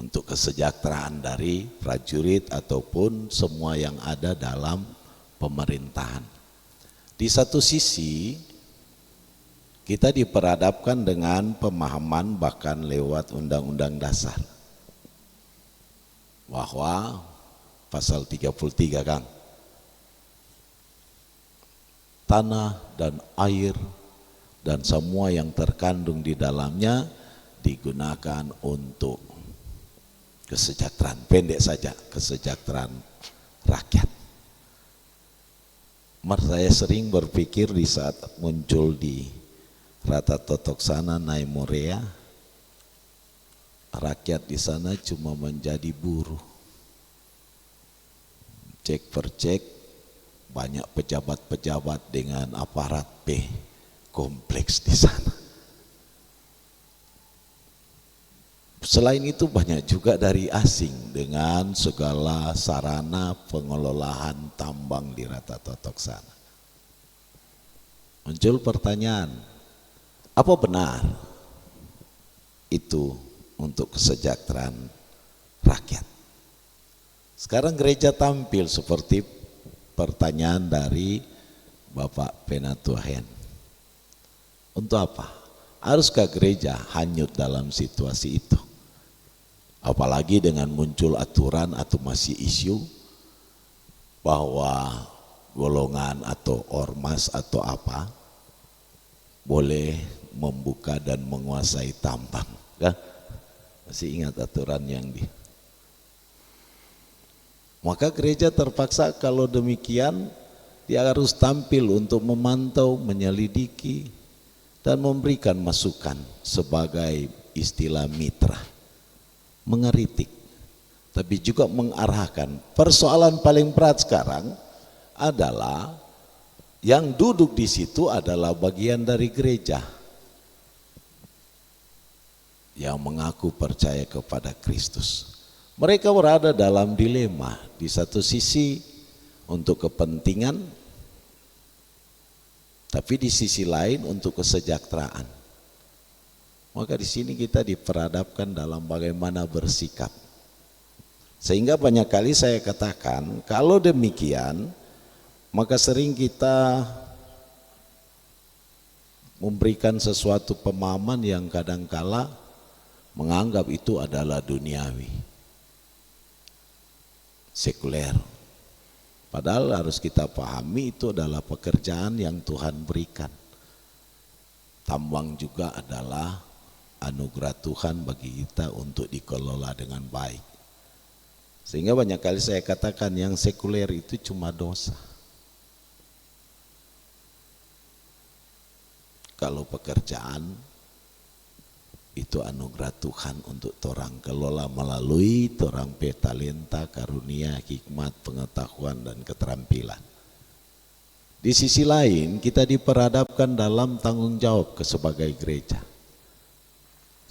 untuk kesejahteraan dari prajurit ataupun semua yang ada dalam pemerintahan. Di satu sisi kita diperhadapkan dengan pemahaman bahkan lewat Undang-Undang Dasar bahwa pasal 33 Kang, tanah dan air dan semua yang terkandung di dalamnya digunakan untuk kesejahteraan, pendek saja, kesejahteraan rakyat. Saya sering berpikir di saat muncul di Rata Totok sana naik Morea, rakyat di sana cuma menjadi buruh. Cek per cek, banyak pejabat-pejabat dengan aparat P kompleks di sana. Selain itu banyak juga dari asing dengan segala sarana pengelolaan tambang di Rata Totok sana. Muncul pertanyaan, apa benar itu untuk kesejahteraan rakyat? Sekarang gereja tampil seperti pertanyaan dari Bapak Penatuhen. Untuk apa? Haruskah gereja hanyut dalam situasi itu? Apalagi dengan muncul aturan atau masih isu bahwa golongan atau ormas atau apa boleh membuka dan menguasai tambang. Kan? Masih ingat aturan yang Maka gereja terpaksa kalau demikian dia harus tampil untuk memantau, menyelidiki dan memberikan masukan sebagai istilah mitra, mengeritik, tapi juga mengarahkan. Persoalan paling berat sekarang adalah yang duduk di situ adalah bagian dari gereja yang mengaku percaya kepada Kristus. Mereka berada dalam dilema, di satu sisi untuk kepentingan, tapi di sisi lain untuk kesejahteraan. Maka di sini kita diperhadapkan dalam bagaimana bersikap. Sehingga banyak kali saya katakan, kalau demikian, maka sering kita memberikan sesuatu pemahaman yang kadangkala menganggap itu adalah duniawi, sekuler. Padahal harus kita pahami itu adalah pekerjaan yang Tuhan berikan. Tambang juga adalah anugerah Tuhan bagi kita untuk dikelola dengan baik. Sehingga banyak kali saya katakan yang sekuler itu cuma dosa. Kalau pekerjaan itu anugerah Tuhan untuk torang kelola melalui torang pe talenta, karunia, hikmat, pengetahuan dan keterampilan. Di sisi lain kita diperhadapkan dalam tanggung jawab sebagai gereja.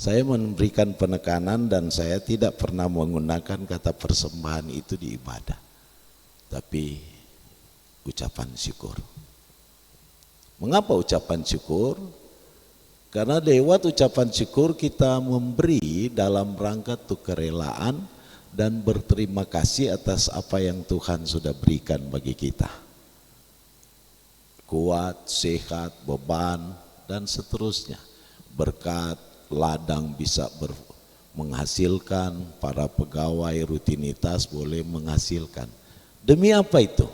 Saya memberikan penekanan dan saya tidak pernah menggunakan kata persembahan itu di ibadah, tapi ucapan syukur. Mengapa ucapan syukur? Karena lewat ucapan syukur kita memberi dalam rangka kerelaan dan berterima kasih atas apa yang Tuhan sudah berikan bagi kita. Kuat, sehat, beban, dan seterusnya. Berkat, ladang bisa menghasilkan, para pegawai rutinitas boleh menghasilkan. Demi apa itu?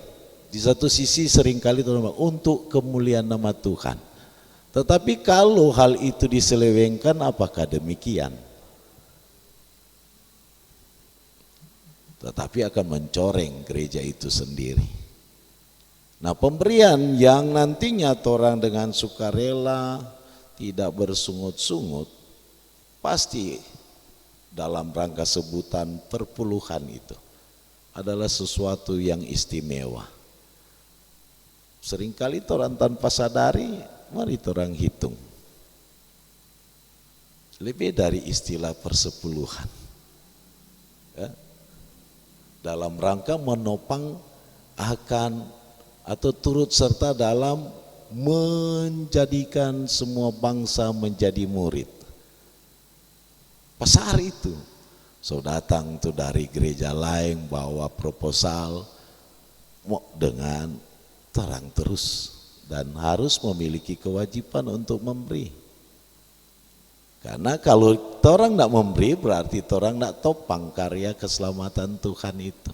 Di satu sisi seringkali untuk kemuliaan nama Tuhan. Tetapi kalau hal itu diselewengkan, apakah demikian? Tetapi akan mencoreng gereja itu sendiri. Nah, pemberian yang nantinya orang dengan sukarela, tidak bersungut-sungut, pasti dalam rangka sebutan perpuluhan itu adalah sesuatu yang istimewa. Seringkali orang tanpa sadari, mari orang hitung. Lebih dari istilah persepuluhan. Ya. Dalam rangka menopang akan atau turut serta dalam menjadikan semua bangsa menjadi murid. Pasar itu. So datang tuh dari gereja lain bawa proposal mau dengan terang terus dan harus memiliki kewajiban untuk memberi. Karena kalau orang tidak memberi berarti orang tidak topang karya keselamatan Tuhan itu.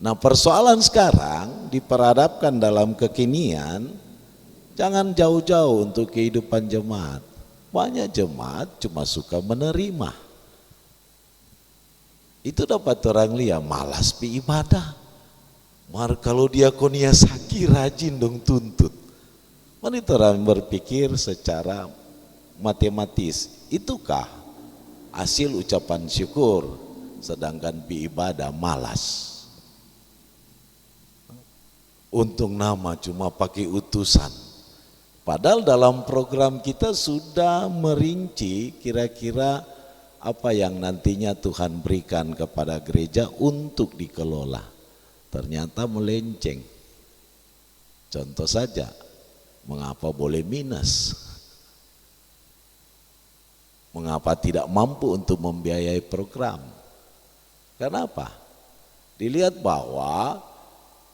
Nah, persoalan sekarang diperhadapkan dalam kekinian, jangan jauh-jauh untuk kehidupan jemaat. Banyak jemaat cuma suka menerima. Itu dapat orang lihat malas pi ibadah. Mar kalau diakonia sakit rajin dong tuntut. Mari orang berpikir secara matematis, itukah hasil ucapan syukur sedangkan pi ibadah malas? Untung nama cuma pakai utusan. Padahal dalam program kita sudah merinci kira-kira apa yang nantinya Tuhan berikan kepada gereja untuk dikelola. Ternyata melenceng. Contoh saja, mengapa boleh minus? Mengapa tidak mampu untuk membiayai program? Kenapa? Dilihat bahwa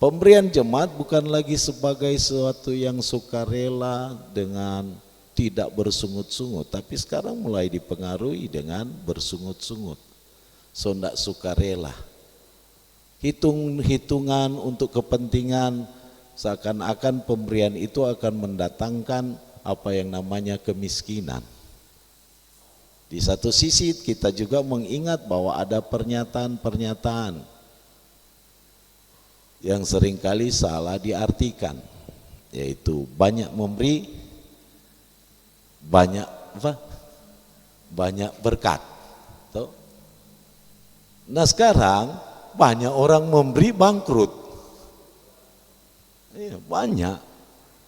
pemberian jemaat bukan lagi sebagai sesuatu yang sukarela dengan tidak bersungut-sungut, tapi sekarang mulai dipengaruhi dengan bersungut-sungut. So tidak sukarela. Hitung-hitungan untuk kepentingan seakan-akan pemberian itu akan mendatangkan apa yang namanya kemiskinan. Di satu sisi kita juga mengingat bahwa ada pernyataan-pernyataan yang seringkali salah diartikan, yaitu banyak memberi, banyak berkat. Nah sekarang banyak orang memberi bangkrut.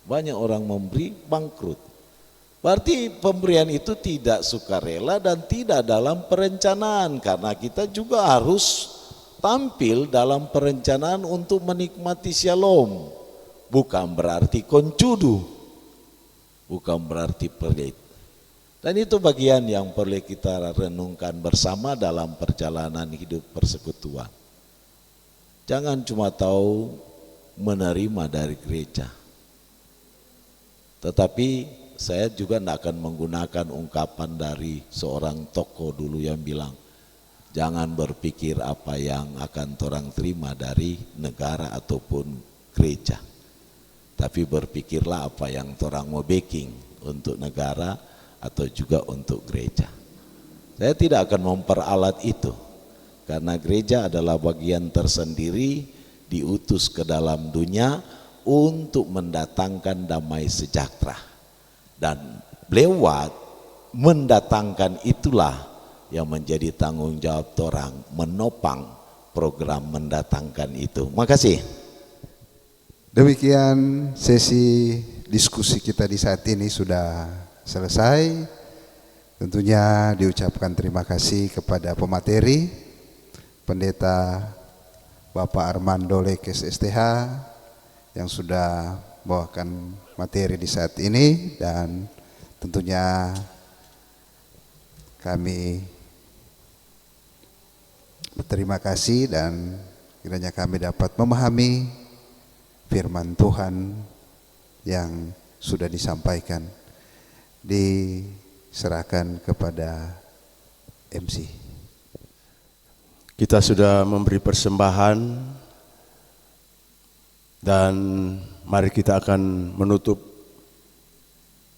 Banyak orang memberi bangkrut. Berarti pemberian itu tidak sukarela dan tidak dalam perencanaan, karena kita juga harus tampil dalam perencanaan untuk menikmati shalom. Bukan berarti koncudu, bukan berarti pelit. Dan itu bagian yang perlu kita renungkan bersama dalam perjalanan hidup persekutuan. Jangan cuma tahu menerima dari gereja. Tetapi saya juga tidak akan menggunakan ungkapan dari seorang tokoh dulu yang bilang, jangan berpikir apa yang akan orang terima dari negara ataupun gereja. Tapi berpikirlah apa yang orang mau backing untuk negara atau juga untuk gereja. Saya tidak akan memperalat itu. Karena gereja adalah bagian tersendiri diutus ke dalam dunia untuk mendatangkan damai sejahtera. Dan lewat mendatangkan itulah yang menjadi tanggung jawab orang menopang program mendatangkan itu. Makasih. Demikian sesi diskusi kita di saat ini sudah selesai. Tentunya diucapkan terima kasih kepada pemateri, Pendeta Bapak Armando Lekes STH yang sudah bawakan materi di saat ini, dan tentunya kami berterima kasih dan kiranya kami dapat memahami firman Tuhan yang sudah disampaikan. Diserahkan kepada MC. Kita sudah memberi persembahan dan mari kita akan menutup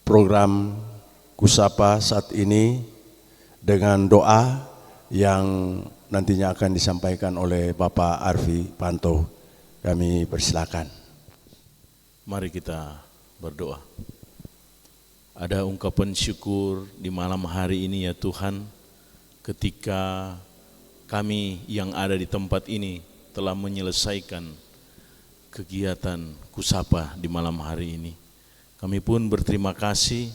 program Kusapa saat ini dengan doa yang nantinya akan disampaikan oleh Bapak Arfi Panto. Kami persilakan. Mari kita berdoa. Ada ungkapan syukur di malam hari ini ya Tuhan, ketika kami yang ada di tempat ini telah menyelesaikan kegiatan Kusapa di malam hari ini. Kami pun berterima kasih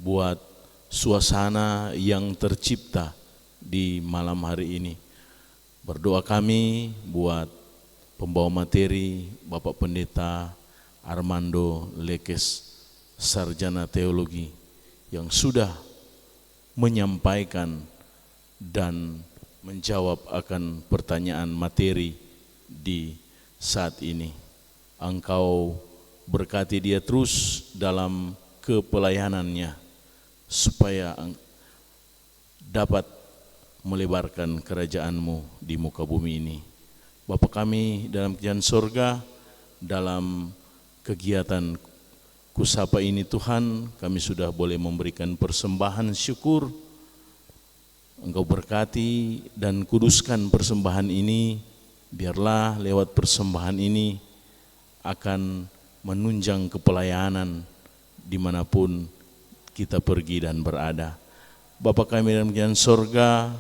buat suasana yang tercipta di malam hari ini. Berdoa kami buat pembawa materi Bapak Pendeta Armando Lekes, Sarjana Teologi, yang sudah menyampaikan dan menjawab akan pertanyaan materi di saat ini. Engkau berkati dia terus dalam kepelayanannya supaya dapat melebarkan kerajaan-Mu di muka bumi ini. Bapa kami dalam kerajaan sorga, dalam kegiatan Kusapa ini Tuhan, kami sudah boleh memberikan persembahan syukur. Engkau berkati dan kuduskan persembahan ini, biarlah lewat persembahan ini akan menunjang kepelayanan dimanapun kita pergi dan berada. Bapa kami dalam kerajaan sorga,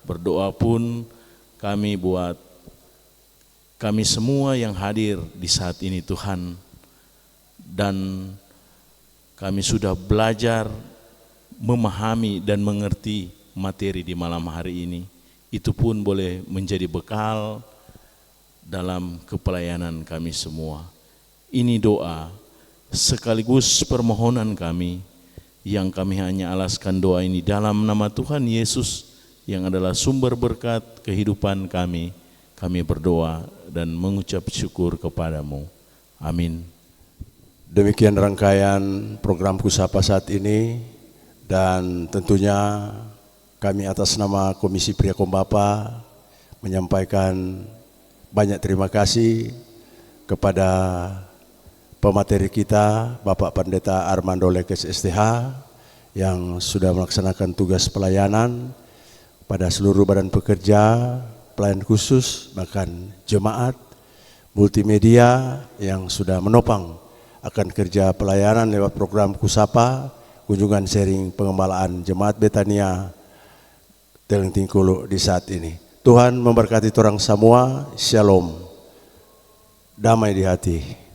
berdoa pun kami buat kami semua yang hadir di saat ini Tuhan, dan kami sudah belajar memahami dan mengerti materi di malam hari ini. Itu pun boleh menjadi bekal dalam kepelayanan kami semua. Ini doa sekaligus permohonan kami, yang kami hanya alaskan doa ini dalam nama Tuhan Yesus yang adalah sumber berkat kehidupan kami. Kami berdoa dan mengucap syukur kepadamu. Amin. Demikian rangkaian program Kusapa saat ini, dan tentunya kami atas nama Komisi Pria Kombapa menyampaikan banyak terima kasih kepada pemateri kita Bapak Pendeta Armando Lekes STH yang sudah melaksanakan tugas pelayanan pada seluruh badan pekerja, pelayan khusus, bahkan jemaat, multimedia yang sudah menopang akan kerja pelayanan lewat program Kusapa, kunjungan sharing pengembalaan Jemaat Betania Telengtingkulu di saat ini. Tuhan memberkati orang semua. Shalom. Damai di hati.